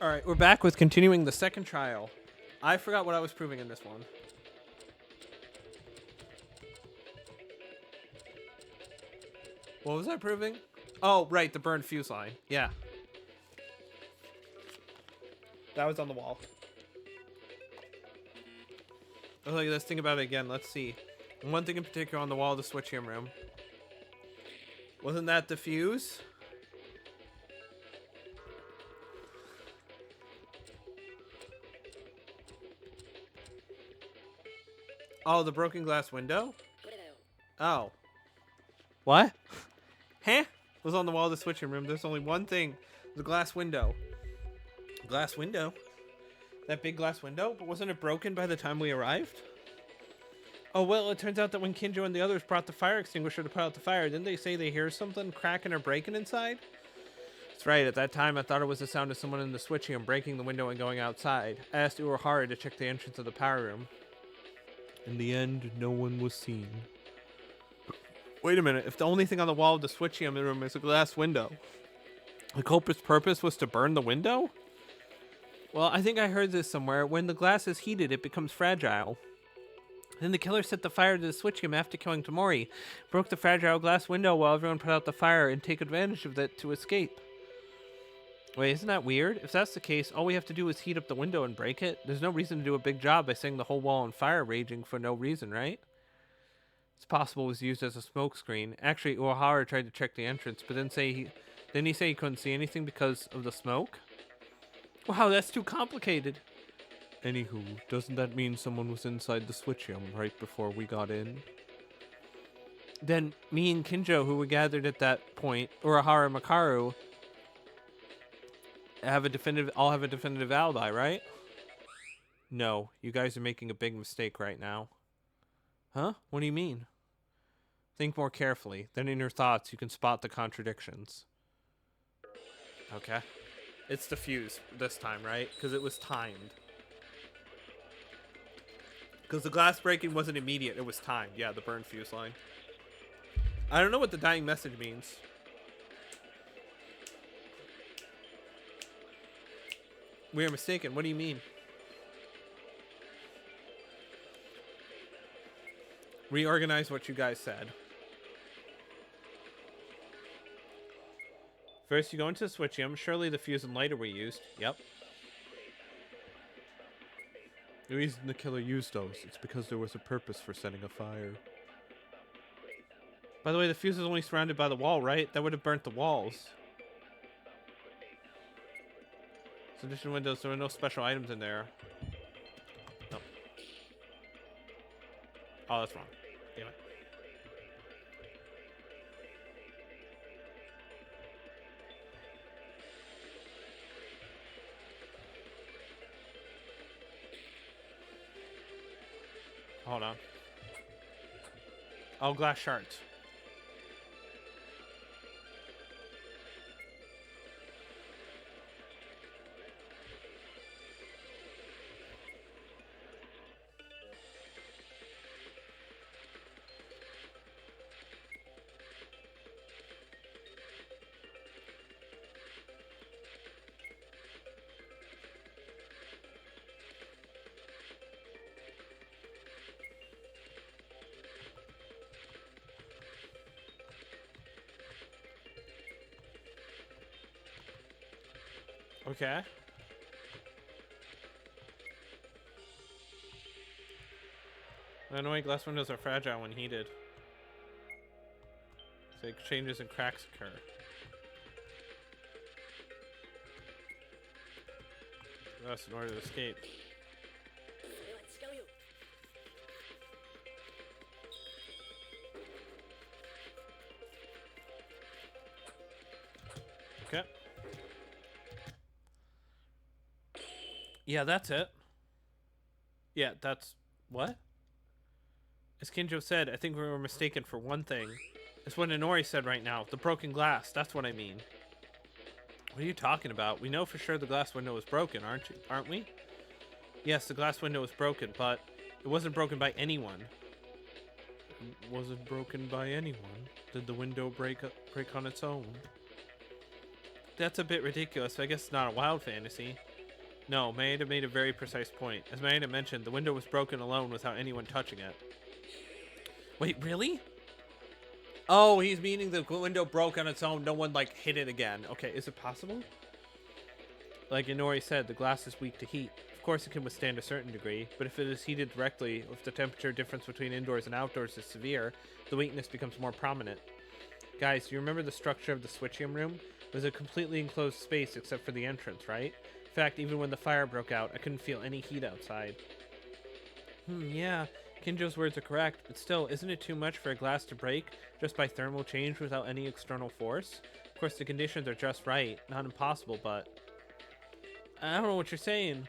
Alright, we're back with continuing the second trial. I forgot what I was proving in this one. What was I proving? Oh, right, the burned fuse line. Yeah. That was on the wall. Oh, look, let's think about it again. Let's see. One thing in particular on the wall of the switchium room. Wasn't that the fuse? Oh, the broken glass window? Oh. What? Huh? Was on the wall of the switching room. There's only one thing. The glass window. Glass window? That big glass window? But wasn't it broken by the time we arrived? Oh, well, it turns out that when Kinjo and the others brought the fire extinguisher to put out the fire, didn't they say they hear something cracking or breaking inside? That's right. At that time, I thought it was the sound of someone in the switching room breaking the window and going outside. I asked Uehara to check the entrance of the power room. In the end, no one was seen. Wait a minute. If the only thing on the wall of the switchium room is a glass window, the culprit's purpose was to burn the window? Well, I think I heard this somewhere. When the glass is heated, it becomes fragile. Then the killer set the fire to the switchium after killing Tamori, broke the fragile glass window while everyone put out the fire and take advantage of it to escape. Wait, isn't that weird? If that's the case, all we have to do is heat up the window and break it. There's no reason to do a big job by setting the whole wall on fire raging for no reason, right? It's possible it was used as a smoke screen. Actually, Uehara tried to check the entrance, but didn't he say he couldn't see anything because of the smoke? Wow, that's too complicated. Anywho, doesn't that mean someone was inside the switchium right before we got in? Then me and Kinjo, who were gathered at that point, Uehara and Makaru, all have a definitive alibi, right? No, you guys are making a big mistake right now. Huh? What do you mean? Think more carefully. Then in your thoughts, you can spot the contradictions. Okay. It's the fuse this time, right? Because it was timed. Because the glass breaking wasn't immediate. It was timed. Yeah, the burned fuse line. I don't know what the dying message means. We are mistaken. What do you mean? Reorganize what you guys said. First, you go into the switchium. Surely the fuse and lighter were used. Yep. The reason the killer used those, it's because there was a purpose for setting a fire. By the way, the fuse is only surrounded by the wall, right? That would have burnt the walls. Addition windows, there were no special items in there. No. Oh, that's wrong. Damn it. Hold on. Oh, glass shards. Okay. Annoying glass windows are fragile when heated. So changes and cracks occur. Thus, in order to escape. Okay. Yeah, that's it. Yeah, that's... What? As Kinjo said, I think we were mistaken for one thing. It's what Inori said right now. The broken glass. That's what I mean. What are you talking about? We know for sure the glass window was broken, aren't we? Yes, the glass window was broken, but it wasn't broken by anyone. It wasn't broken by anyone. Did the window break on its own? That's a bit ridiculous. I guess it's not a wild fantasy. No, Maeda made a very precise point. As Maeda mentioned, the window was broken alone without anyone touching it. Wait, really? Oh, he's meaning the window broke on its own. No one, like, hit it again. Okay, is it possible? Like Inori said, the glass is weak to heat. Of course, it can withstand a certain degree, but if it is heated directly, if the temperature difference between indoors and outdoors is severe, the weakness becomes more prominent. Guys, you remember the structure of the switchium room? It was a completely enclosed space except for the entrance, right? In fact, even when the fire broke out, I couldn't feel any heat outside. Yeah, Kinjo's words are correct, but still, isn't it too much for a glass to break just by thermal change without any external force? Of course, the conditions are just right, not impossible, but... I don't know what you're saying.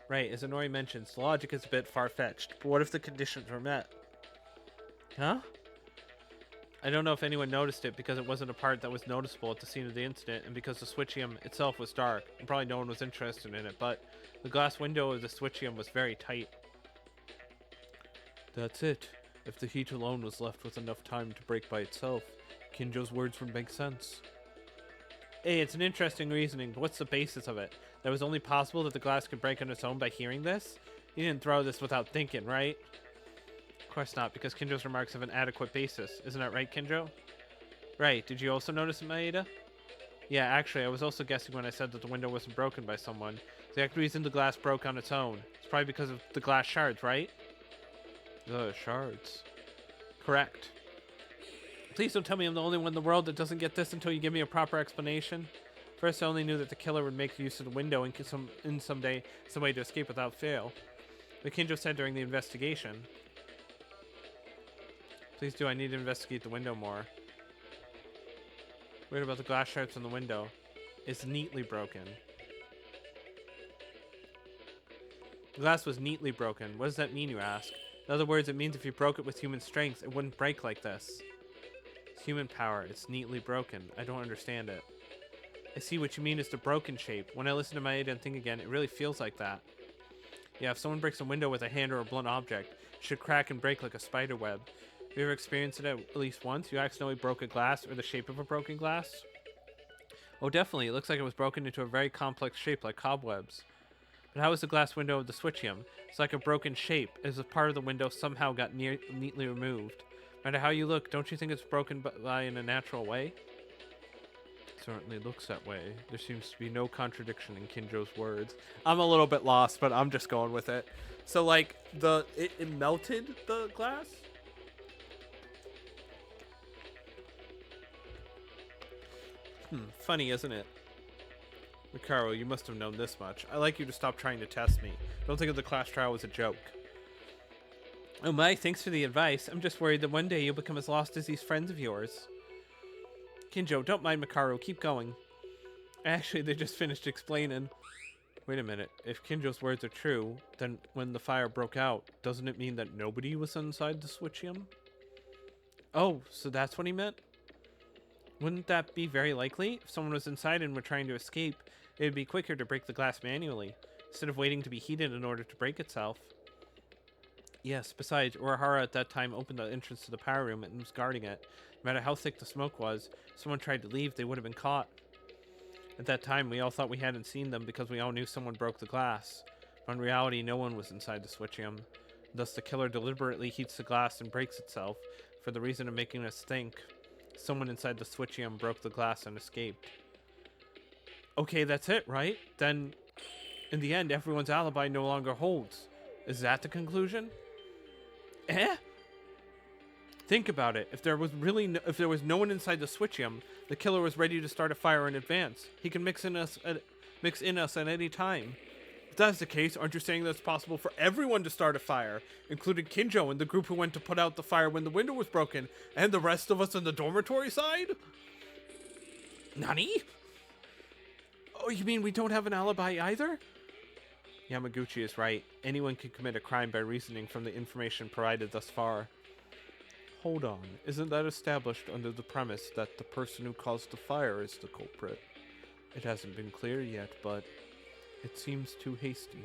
Right, as Inori mentions, the logic is a bit far-fetched, but what if the conditions were met? Huh? I don't know if anyone noticed it because it wasn't a part that was noticeable at the scene of the incident, and because the switchium itself was dark, and probably no one was interested in it, but the glass window of the switchium was very tight. That's it. If the heat alone was left with enough time to break by itself, Kinjo's words would make sense. Hey, it's an interesting reasoning, but what's the basis of it? That it was only possible that the glass could break on its own by hearing this? You didn't throw this without thinking, right? Of course not, because Kinjo's remarks have an adequate basis. Isn't that right, Kinjo? Right. Did you also notice it, Maeda? Yeah, actually, I was also guessing when I said that the window wasn't broken by someone. The exact reason the glass broke on its own. It's probably because of the glass shards, right? The shards. Correct. Please don't tell me I'm the only one in the world that doesn't get this until you give me a proper explanation. First, I only knew that the killer would make use of the window in some way to escape without fail. But Kinjo said during the investigation. Please do, I need to investigate the window more. Weird about the glass shards on the window. It's neatly broken. The glass was neatly broken. What does that mean, you ask? In other words, it means if you broke it with human strength, it wouldn't break like this. It's human power. It's neatly broken. I don't understand it. I see what you mean is the broken shape. When I listen to Maeda and think again, it really feels like that. Yeah, if someone breaks a window with a hand or a blunt object, it should crack and break like a spider web. Have you ever experienced it at least once? You accidentally broke a glass or the shape of a broken glass? Oh, definitely. It looks like it was broken into a very complex shape like cobwebs. But how is the glass window of the switchium? It's like a broken shape, as if part of the window somehow got neatly removed. No matter how you look, don't you think it's broken by in a natural way? It certainly looks that way. There seems to be no contradiction in Kinjo's words. I'm a little bit lost, but I'm just going with it. So, like, it melted the glass? Funny, isn't it? Mikaro, you must have known this much. I'd like you to stop trying to test me. Don't think of the class trial as a joke. Oh my, thanks for the advice. I'm just worried that one day you'll become as lost as these friends of yours. Kinjo, don't mind Mikaro. Keep going. Actually, they just finished explaining. Wait a minute. If Kinjo's words are true, then when the fire broke out, doesn't it mean that nobody was inside the switchium? Oh, so that's what he meant? Wouldn't that be very likely? If someone was inside and were trying to escape, it would be quicker to break the glass manually, instead of waiting to be heated in order to break itself. Yes, besides, Urahara at that time opened the entrance to the power room and was guarding it. No matter how thick the smoke was, if someone tried to leave, they would have been caught. At that time, we all thought we hadn't seen them because we all knew someone broke the glass. But in reality, no one was inside the switchium. Thus, the killer deliberately heats the glass and breaks itself, for the reason of making us think someone inside the switchium broke the glass and escaped. Okay, that's it, right? Then, in the end, everyone's alibi no longer holds. Is that the conclusion? Think about it. If there was no one inside the switchium, the killer was ready to start a fire in advance. He can mix in us at any time. If that's the case, aren't you saying that it's possible for everyone to start a fire, including Kinjo and the group who went to put out the fire when the window was broken, and the rest of us on the dormitory side? Nani? Oh, you mean we don't have an alibi either? Yamaguchi is right. Anyone can commit a crime by reasoning from the information provided thus far. Hold on. Isn't that established under the premise that the person who caused the fire is the culprit? It hasn't been clear yet, but it seems too hasty.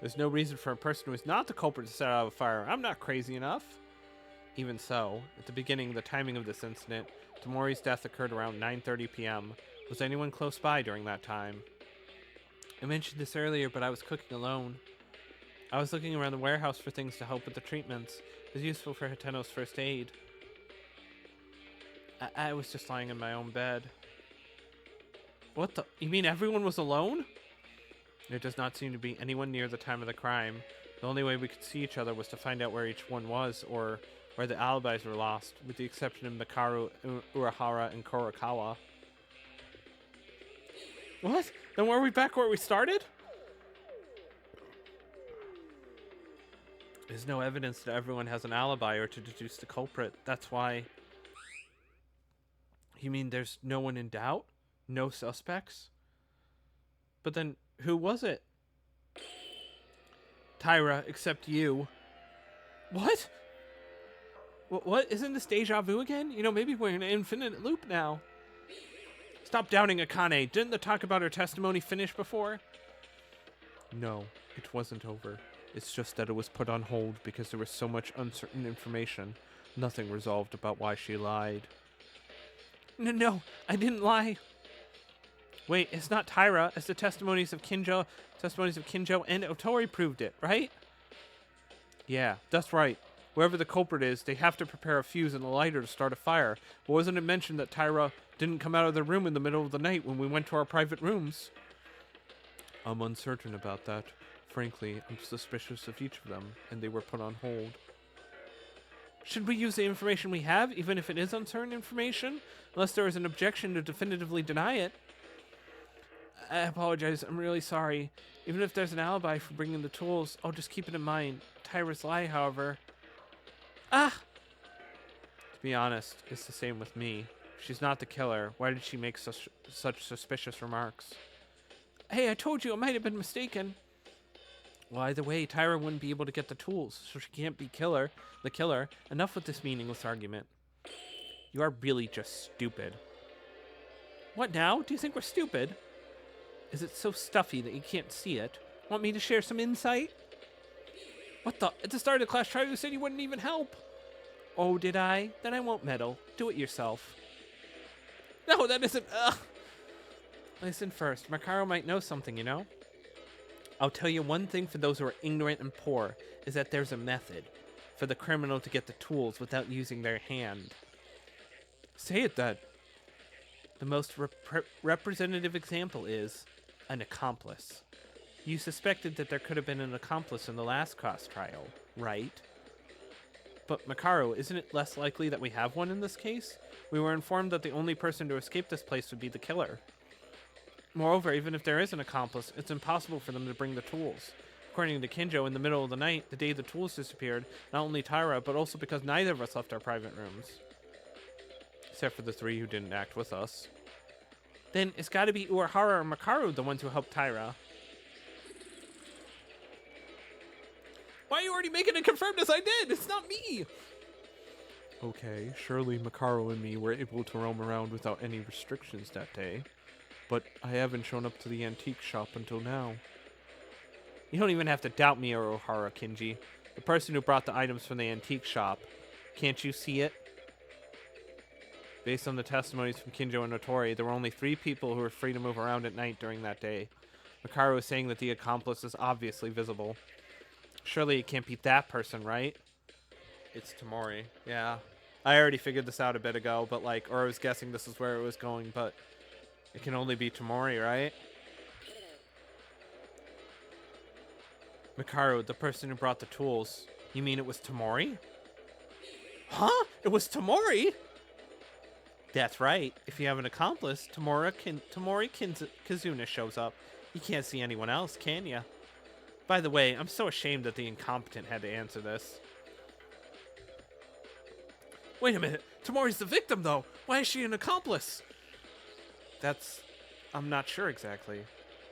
There's no reason for a person who is not the culprit to set out a fire. I'm not crazy enough. Even so, at the beginning, the timing of this incident, Tamori's death occurred around 9:30 p.m. Was anyone close by during that time? I mentioned this earlier, but I was cooking alone. I was looking around the warehouse for things to help with the treatments. It was useful for Hateno's first aid. I was just lying in my own bed. What the? You mean everyone was alone? There does not seem to be anyone near the time of the crime. The only way we could see each other was to find out where each one was, or where the alibis were lost, with the exception of Makaru, Urahara, and Kurokawa. What? Then were we back where we started? There's no evidence that everyone has an alibi or to deduce the culprit. That's why... You mean there's no one in doubt? No suspects? But then, who was it? Tyra, except you. What? What? Isn't this deja vu again? You know, maybe we're in an infinite loop now. Stop doubting Akane. Didn't the talk about her testimony finish before? No, it wasn't over. It's just that it was put on hold because there was so much uncertain information. Nothing resolved about why she lied. No, I didn't lie. Wait, it's not Tyra, as the testimonies of Kinjo and Otori proved it, right? Yeah, that's right. Whoever the culprit is, they have to prepare a fuse and a lighter to start a fire. But wasn't it mentioned that Tyra didn't come out of the room in the middle of the night when we went to our private rooms? I'm uncertain about that. Frankly, I'm suspicious of each of them, and they were put on hold. Should we use the information we have, even if it is uncertain information? Unless there is an objection to definitively deny it. I apologize, I'm really sorry. Even if there's an alibi for bringing the tools, I'll just keep it in mind. Tyra's lie, however... To be honest, it's the same with me. If she's not the killer, why did she make such suspicious remarks? Hey, I told you, I might have been mistaken. Well, either way, Tyra wouldn't be able to get the tools, so she can't be the killer. Enough with this meaningless argument. You are really just stupid. What now? Do you think we're stupid? Is it so stuffy that you can't see it? Want me to share some insight? What the? At the start of class trial, you said you wouldn't even help. Oh, did I? Then I won't meddle. Do it yourself. No, that isn't... Listen first. Makaru might know something, you know? I'll tell you one thing for those who are ignorant and poor, is that there's a method for the criminal to get the tools without using their hand. Say it then. The most representative example is an accomplice. You suspected that there could have been an accomplice in the last class trial, right? But Makaru, isn't it less likely that we have one in this case? We were informed that the only person to escape this place would be the killer. Moreover, even if there is an accomplice, it's impossible for them to bring the tools. According to Kinjo, in the middle of the night, the day the tools disappeared, not only Tyra, but also because neither of us left our private rooms. Except for the three who didn't act with us. Then it's gotta be Urahara or Makaru the ones who helped Tyra. Why are you already making it confirmed as I did? It's not me! Okay, surely Makaru and me were able to roam around without any restrictions that day. But I haven't shown up to the antique shop until now. You don't even have to doubt me, Urahara Kinji. The person who brought the items from the antique shop. Can't you see it? Based on the testimonies from Kinjo and Otori, there were only 3 people who were free to move around at night during that day. Makaru is saying that the accomplice is obviously visible. Surely it can't be that person, right? It's Tamori. Yeah. I already figured this out a bit ago, but or I was guessing this is where it was going, but it can only be Tamori, right? Makaru, the person who brought the tools. You mean it was Tamori? Huh? It was Tamori? That's right. If you have an accomplice, Tamori Kazuna shows up. You can't see anyone else, can ya? By the way, I'm so ashamed that the incompetent had to answer this. Wait a minute. Tamori's the victim, though. Why is she an accomplice? I'm not sure exactly.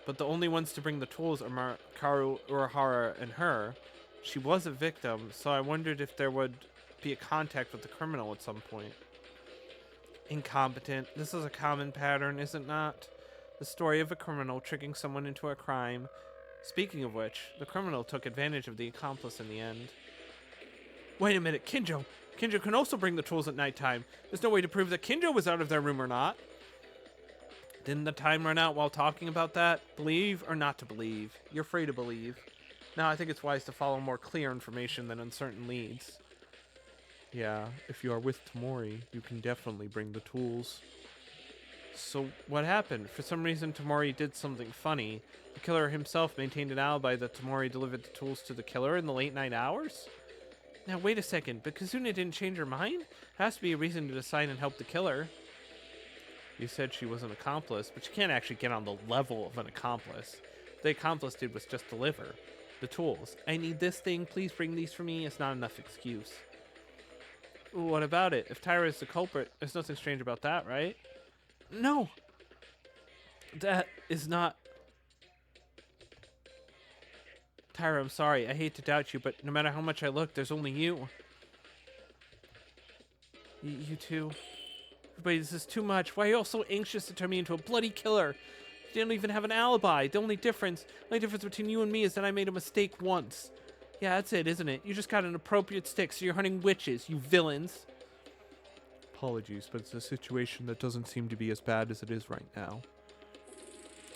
But the only ones to bring the tools are Makaru, Urahara, and her. She was a victim, so I wondered if there would be a contact with the criminal at some point. Incompetent. This is a common pattern, is it not? The story of a criminal tricking someone into a crime. Speaking of which, the criminal took advantage of the accomplice in the end. Wait a minute, Kinjo! Kinjo can also bring the tools at nighttime. There's no way to prove that Kinjo was out of their room or not. Didn't the time run out while talking about that? Believe or not to believe? You're free to believe. Now I think it's wise to follow more clear information than uncertain leads. Yeah, if you are with Tamori, you can definitely bring the tools. So what happened? For some reason, Tamori did something funny. The killer himself maintained an alibi that Tamori delivered the tools to the killer in the late night hours? Now wait a second, but Kazuna didn't change her mind? Has to be a reason to decide and help the killer. You said she was an accomplice, but you can't actually get on the level of an accomplice. What the accomplice did was just deliver the tools. I need this thing, please bring these for me. It's not enough excuse. What about it? If Tyra is the culprit, there's nothing strange about that, right? No! That is not... Tyra, I'm sorry. I hate to doubt you, but no matter how much I look, there's only you. You too? Everybody, this is too much. Why are you all so anxious to turn me into a bloody killer? You don't even have an alibi. The only difference between you and me is that I made a mistake once. Yeah, that's it, isn't it? You just got an appropriate stick, so you're hunting witches, you villains. Apologies, but it's a situation that doesn't seem to be as bad as it is right now.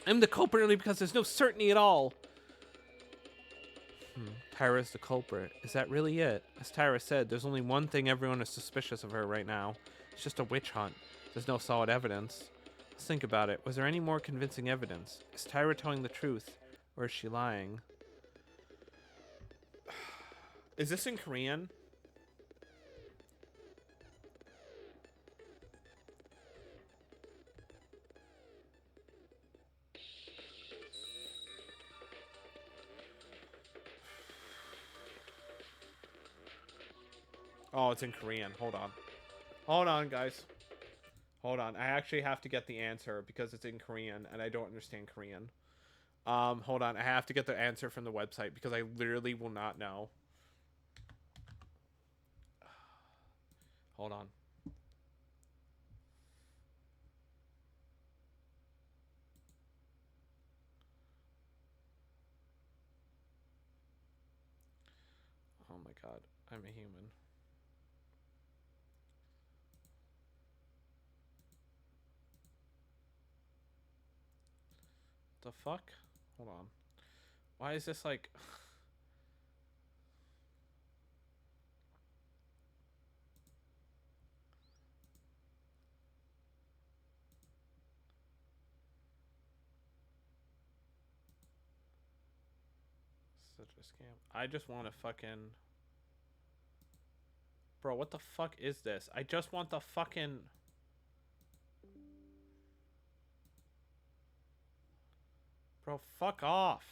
I'm the culprit only because there's no certainty at all. Tyra's the culprit. Is that really it? As Tyra said, there's only one thing everyone is suspicious of her right now. It's just a witch hunt. There's no solid evidence. Let's think about it. Was there any more convincing evidence? Is Tyra telling the truth, or is she lying? Is this in Korean? Oh, it's in Korean. Hold on. Hold on, guys. Hold on. I actually have to get the answer because it's in Korean and I don't understand Korean. Hold on. I have to get the answer from the website because I literally will not know. Hold on. Oh my god. I'm a human. The fuck? Hold on. Why is this like... Such a scam. I just want to fucking... Bro, what the fuck is this? I just want the fucking... Bro, fuck off.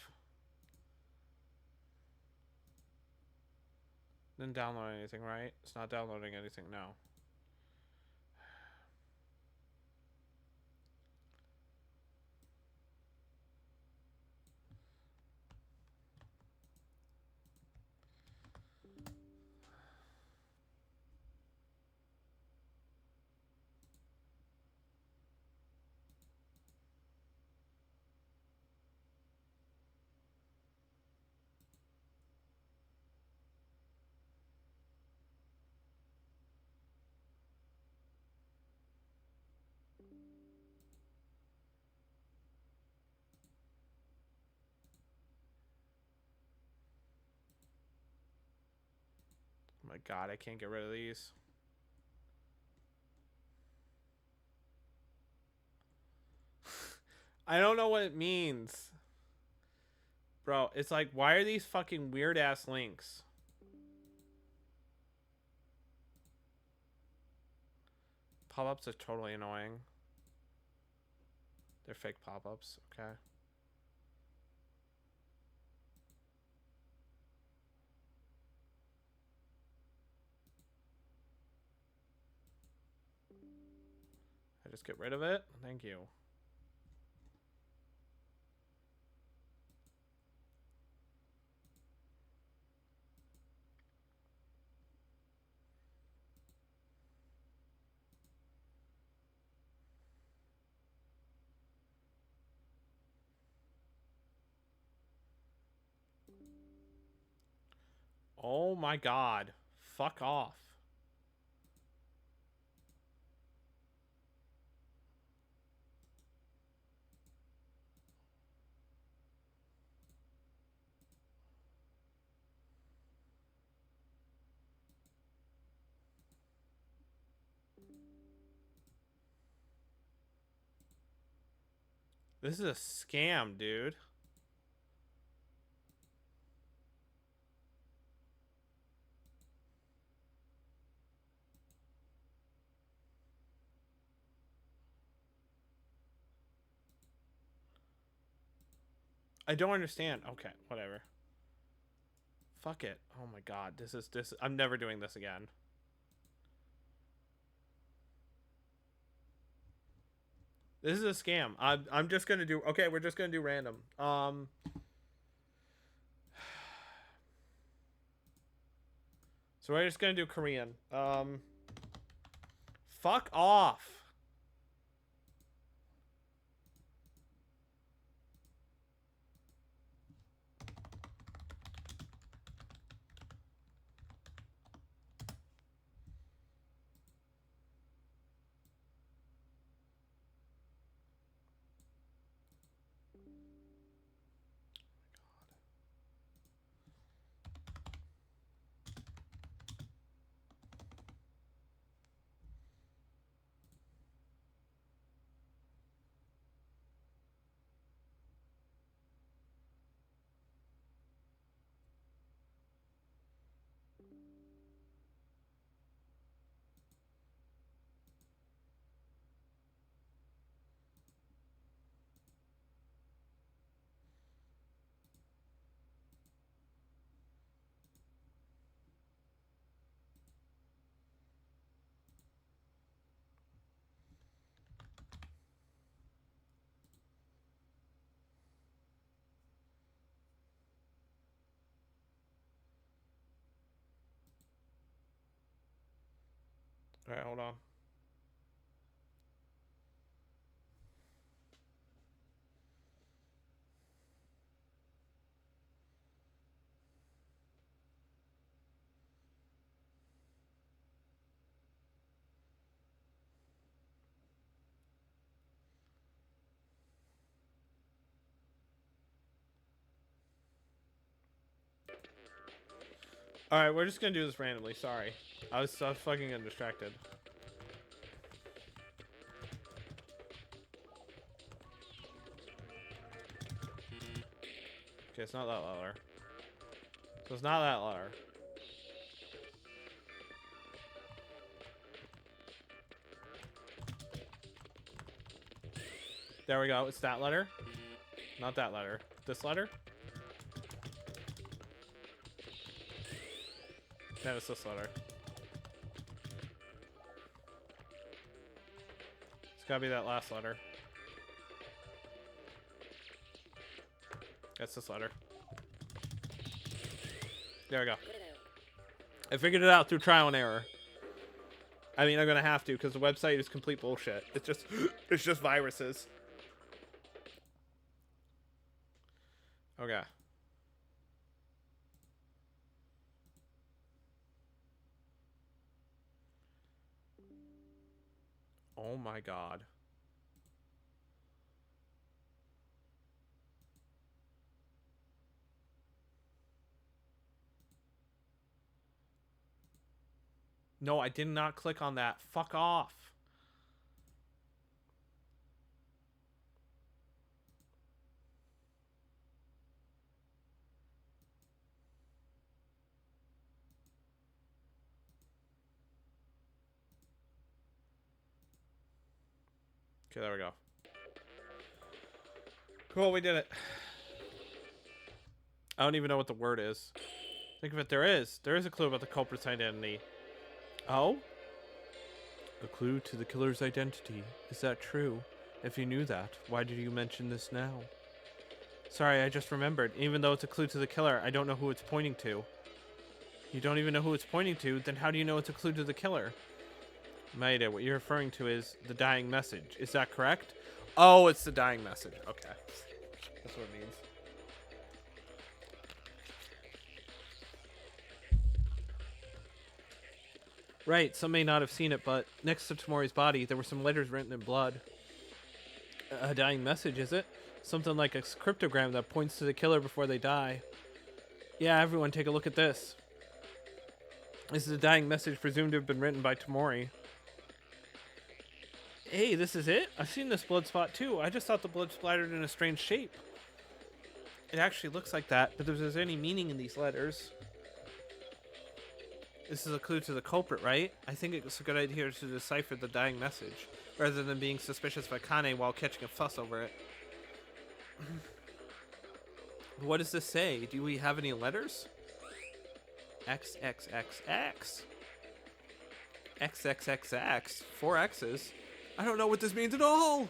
Didn't download anything, right? It's not downloading anything, no. Oh my god, I can't get rid of these. I don't know what it means. Bro, it's like, why are these fucking weird ass links? Pop-ups are totally annoying. They're fake pop-ups, okay. I just get rid of it? Thank you. Oh my god. Fuck off. This is a scam, dude. I don't understand. Okay, whatever. Fuck it. Oh my god, this is I'm never doing this again. This is a scam. I'm just gonna do. Okay, we're just gonna do random. So we're just gonna do Korean. Fuck off. All right, hold on. All right, we're just gonna do this randomly. Sorry, I was so fucking distracted. Okay, it's not that letter. So it's not that letter. There we go. It's that letter. Not that letter. This letter? No, it's this letter. It's gotta be that last letter. That's this letter. There we go. I figured it out through trial and error. I mean, I'm gonna have to because the website is complete bullshit. It's just viruses. Okay. Oh my god. No, I did not click on that. Fuck off. Okay, there we go. Cool, we did it. I don't even know what the word is. Think of it, there is. There is a clue about the culprit's identity. Oh? A clue to the killer's identity. Is that true? If you knew that, why did you mention this now? Sorry, I just remembered. Even though it's a clue to the killer, I don't know who it's pointing to. You don't even know who it's pointing to? Then how do you know it's a clue to the killer? Maida, what you're referring to is the dying message. Is that correct? Oh, it's the dying message. Okay. That's what it means. Right, some may not have seen it, but next to Tamori's body, there were some letters written in blood. A dying message, is it? Something like a cryptogram that points to the killer before they die. Yeah, everyone, take a look at this. This is a dying message presumed to have been written by Tamori. Hey, this is it? I've seen this blood spot too. I just thought the blood splattered in a strange shape. It actually looks like that, but if there's any meaning in these letters... This is a clue to the culprit, right? I think it's a good idea to decipher the dying message, rather than being suspicious of Akane while catching a fuss over it. What does this say? Do we have any letters? X, X, X, X. X, X, X, X. 4 X's. I don't know what this means at all!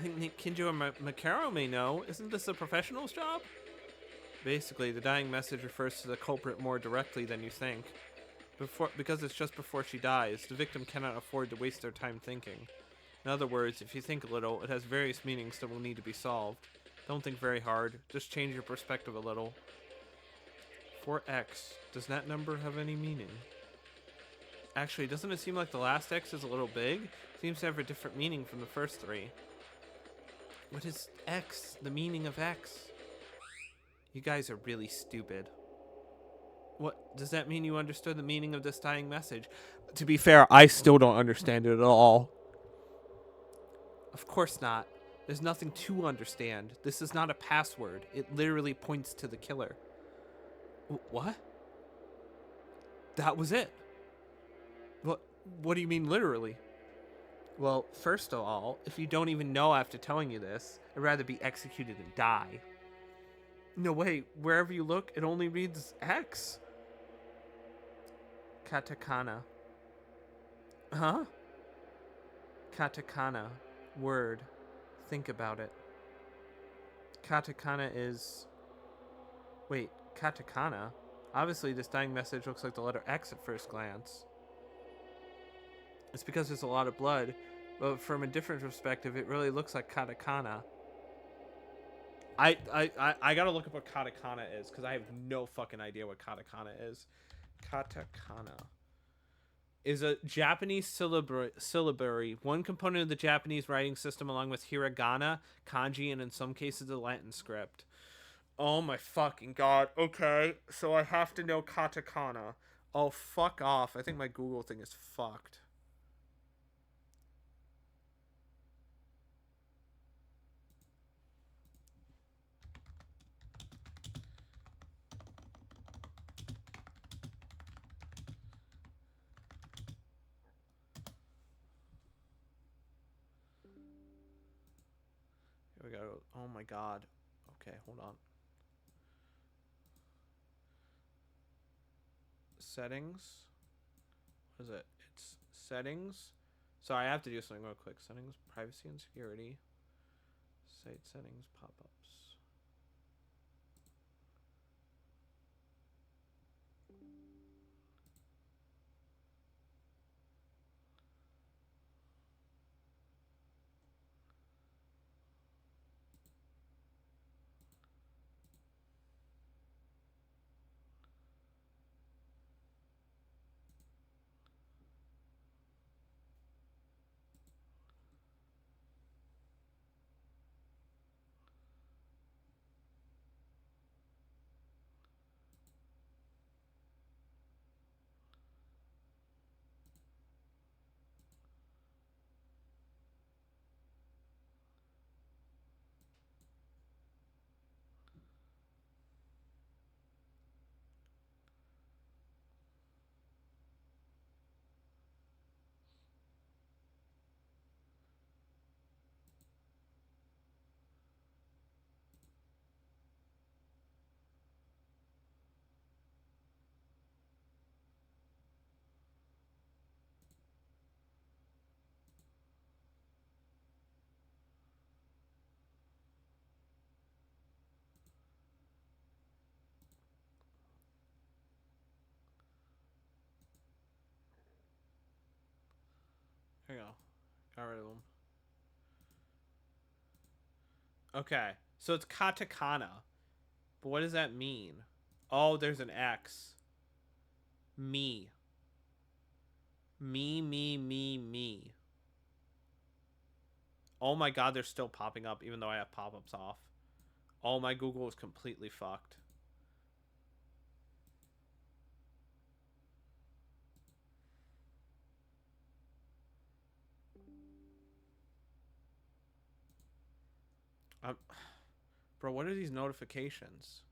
I think Kinjo and Makaro may know. Isn't this a professional's job? Basically, the dying message refers to the culprit more directly than you think. Because it's just before she dies, the victim cannot afford to waste their time thinking. In other words, if you think a little, it has various meanings that will need to be solved. Don't think very hard. Just change your perspective a little. 4X. Does that number have any meaning? Actually, doesn't it seem like the last X is a little big? Seems to have a different meaning from the first 3. What is X? The meaning of X? You guys are really stupid. What? Does that mean you understood the meaning of this dying message? To be fair, I still don't understand it at all. Of course not. There's nothing to understand. This is not a password. It literally points to the killer. What? That was it. What do you mean literally? Well, first of all, if you don't even know after telling you this, I'd rather be executed and die. No, wait. Wherever you look, it only reads X. Katakana. Huh? Katakana. Word. Think about it. Katakana is... Wait, katakana? Obviously, this dying message looks like the letter X at first glance. It's because there's a lot of blood, but from a different perspective, it really looks like katakana. I gotta look up what katakana is, because I have no fucking idea what katakana is. Katakana is a Japanese syllabary, one component of the Japanese writing system along with hiragana, kanji, and in some cases the Latin script. Oh my fucking god. Okay, so I have to know katakana. Oh, fuck off. I think my Google thing is fucked. Here we go. Oh my god. Okay, hold on. Settings. What is it? It's settings. Sorry, I have to do something real quick. Settings, privacy and security. Site settings, pop-ups. There you go. Got rid of them. Okay, so it's katakana. But what does that mean? Oh, there's an X. Me. Me, me, me, me. Oh my god, they're still popping up even though I have pop-ups off. Oh, my Google is completely fucked. Um, bro, what are these notifications?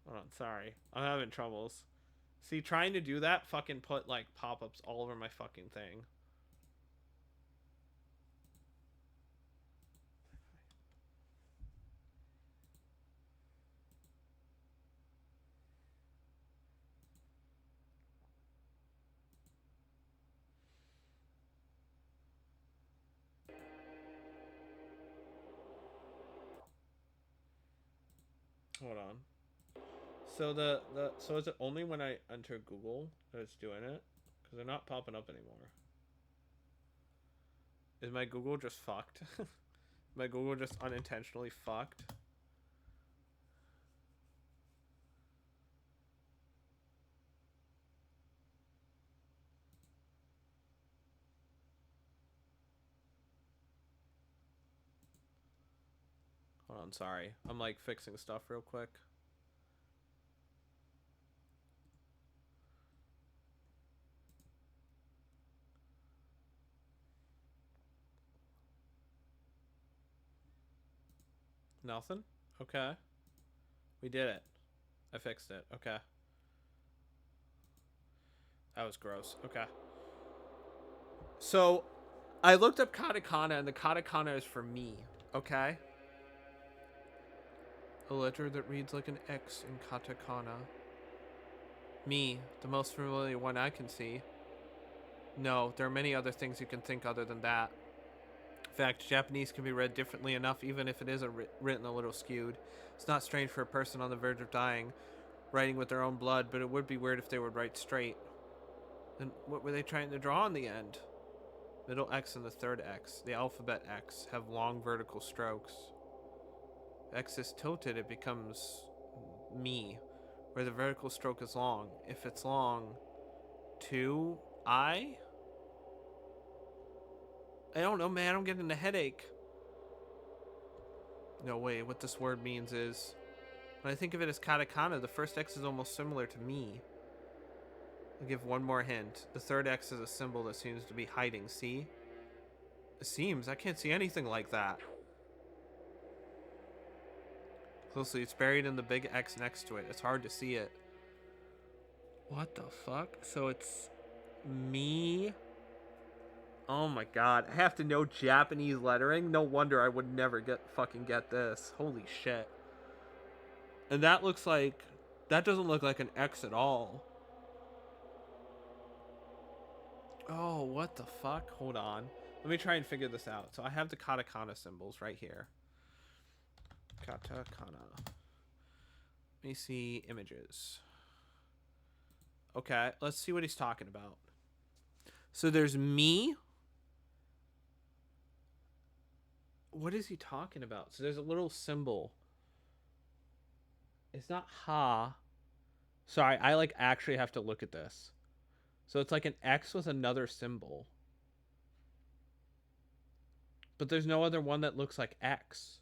Hold on, sorry. I'm having troubles. See, trying to do that fucking put like pop-ups all over my fucking thing. Hold on. So so is it only when I enter Google that it's doing it? Because they're not popping up anymore. Is my Google just fucked? My Google just unintentionally fucked? Hold on, sorry. I'm like fixing stuff real quick. Nothing? Okay. We did it. I fixed it. Okay. That was gross. Okay. So, I looked up katakana, and the katakana is for me. Okay? A letter that reads like an X in katakana. Me, the most familiar one I can see. No, there are many other things you can think other than that. In fact, Japanese can be read differently enough even if it is written a little skewed. It's not strange for a person on the verge of dying, writing with their own blood, but it would be weird if they would write straight. Then what were they trying to draw in the end? Middle X and the third X, the alphabet X, have long vertical strokes. X is tilted, it becomes me, where the vertical stroke is long. If it's long, 2 I? I don't know, man. I'm getting a headache. No way. What this word means is, when I think of it as katakana, the first X is almost similar to me. I'll give one more hint. The third X is a symbol that seems to be hiding. See? It seems. I can't see anything like that. Closely, it's buried in the big X next to it. It's hard to see it. What the fuck? So it's me. Oh my god. I have to know Japanese lettering? No wonder I would never fucking get this. Holy shit. And that looks like... That doesn't look like an X at all. Oh, what the fuck? Hold on. Let me try and figure this out. So I have the katakana symbols right here. Katakana. Let me see images. Okay, let's see what he's talking about. So there's me. What is he talking about? So there's a little symbol. It's not ha. Sorry, I like actually have to look at this. So it's like an X with another symbol. But there's no other one that looks like X.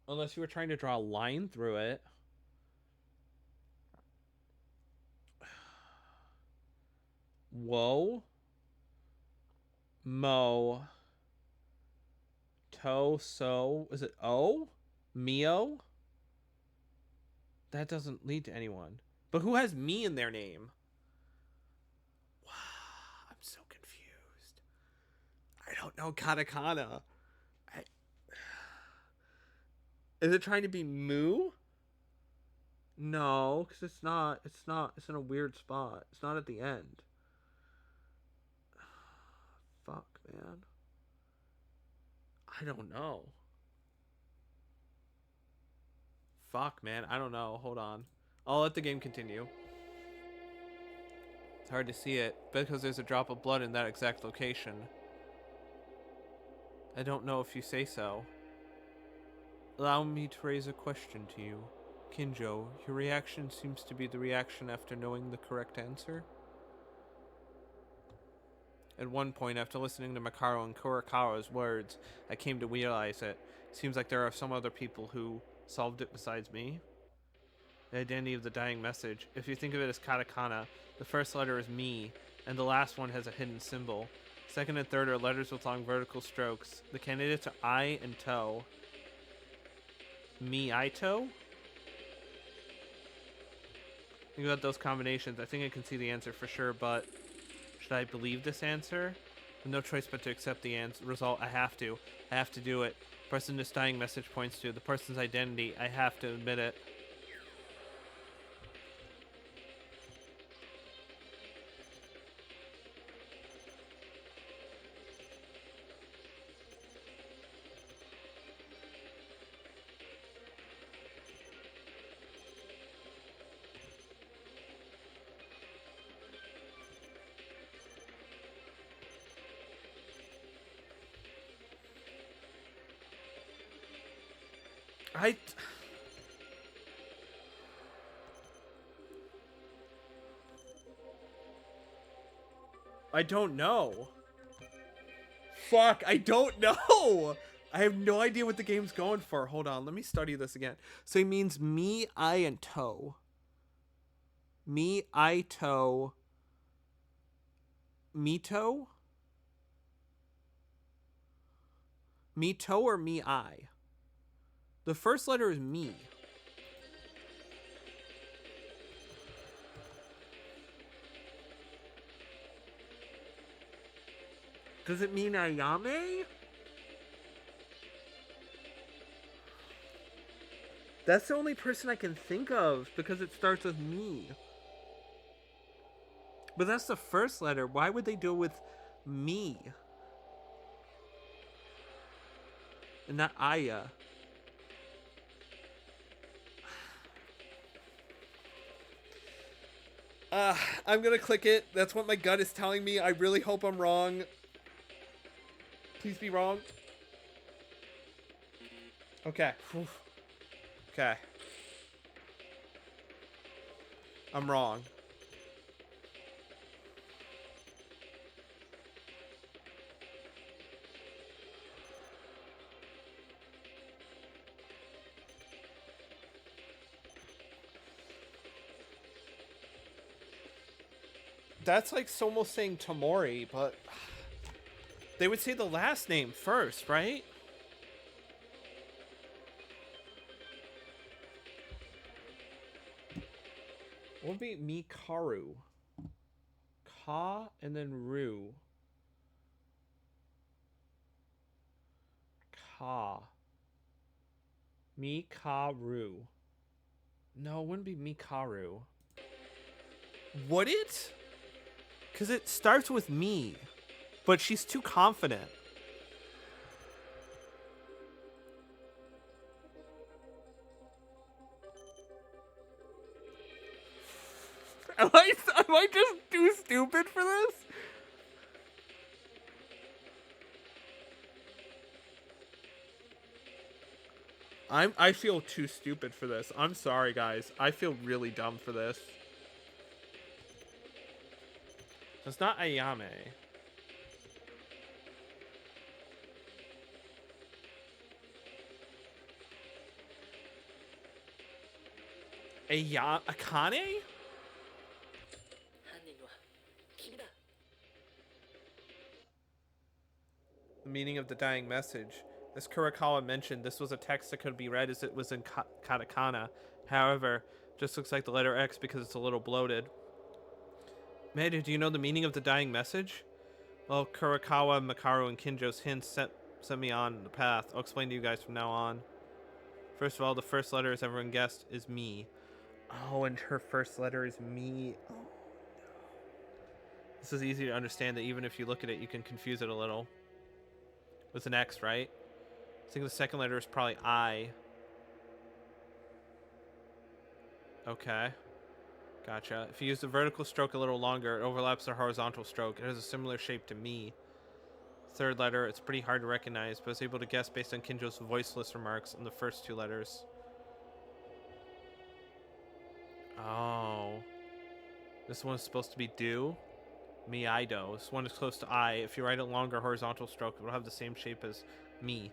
Unless you were trying to draw a line through it. Whoa. Mo. To. So. Is it O? Mio? That doesn't lead to anyone. But who has me in their name? Wow. I'm so confused. I don't know katakana. Is it trying to be Moo? No, because it's not. It's not. It's in a weird spot. It's not at the end. Fuck, man. I don't know. Fuck, man. I don't know. Hold on. I'll let the game continue. It's hard to see it because there's a drop of blood in that exact location. I don't know if you say so. Allow me to raise a question to you. Kinjo, your reaction seems to be the reaction after knowing the correct answer. At one point, after listening to Makaru and Kurakawa's words, I came to realize it. Seems like there are some other people who solved it besides me. The identity of the dying message. If you think of it as katakana, the first letter is mi, and the last one has a hidden symbol. Second and third are letters with long vertical strokes. The candidates are I and to. Mi, I, to? Think about those combinations. I think I can see the answer for sure, but should I believe this answer? With no choice but to accept the result. I have to. I have to do it. The person this dying message points to. The person's identity. I have to admit it. I don't know. Fuck, I don't know. I have no idea what the game's going for. Hold on, let me study this again. So he means me, I, and to. Me, I, to. Mito? Mito or me, I? The first letter is me. Does it mean Ayame? That's the only person I can think of because it starts with me. But that's the first letter. Why would they do it with me? And not Aya. I'm gonna click it. That's what my gut is telling me. I really hope I'm wrong. Please be wrong. Okay. Okay. I'm wrong. That's like almost saying Tomori, but they would say the last name first, right? What would be Mikaru? Ka and then Ru. Ka. Mikaru. No, it wouldn't be Mikaru. Would it? Because it starts with me. But she's too confident. Am I just too stupid for this? I feel too stupid for this. I'm sorry, guys. I feel really dumb for this. It's not Ayame. Akane? The meaning of the dying message. As Kurakawa mentioned, this was a text that could be read as it was in katakana. However, just looks like the letter X because it's a little bloated. Maeda, do you know the meaning of the dying message? Well, Kurakawa, Makaru, and Kinjo's hints sent me on the path. I'll explain to you guys from now on. First of all, the first letter, as everyone guessed, is me. Oh, and her first letter is me. Oh, no. This is easy to understand that even if you look at it, you can confuse it a little. With an X, right? I think the second letter is probably I. Okay. Gotcha. If you use the vertical stroke a little longer, it overlaps the horizontal stroke. It has a similar shape to me. Third letter, it's pretty hard to recognize, but I was able to guess based on Kinjo's voiceless remarks on the first two letters. Oh. This one's supposed to be do? Miaido. This one is close to I. If you write a longer horizontal stroke, it will have the same shape as me.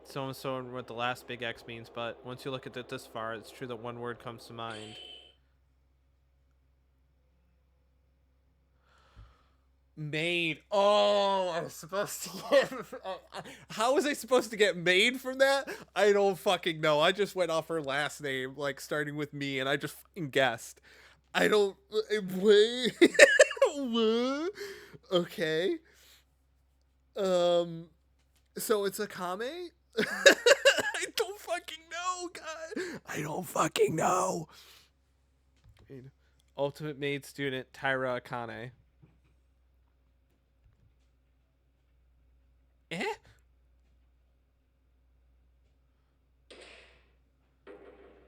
So and so what the last big X means, but once you look at it this far, it's true that one word comes to mind. Made. Oh, I was supposed to get. How was I supposed to get made from that? I don't fucking know. I just went off her last name, like starting with me, and I just fucking guessed. I don't. Wait. What? Okay. So it's a kame? I don't fucking know, God. I don't fucking know. Ultimate maid student Tyra Akane. Eh?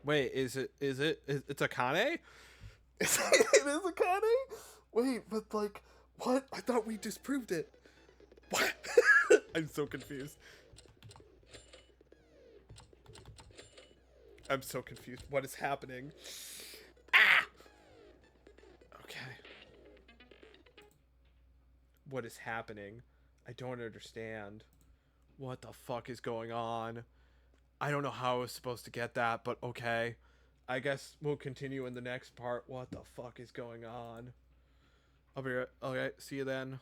Wait, it's Akane? It is Akane? Wait, but like, what? I thought we disproved it. What? I'm so confused. I'm so confused. What is happening? Ah! Okay. What is happening? I don't understand. What the fuck is going on? I don't know how I was supposed to get that, but okay. I guess we'll continue in the next part. What the fuck is going on? I'll be right. Okay, see you then.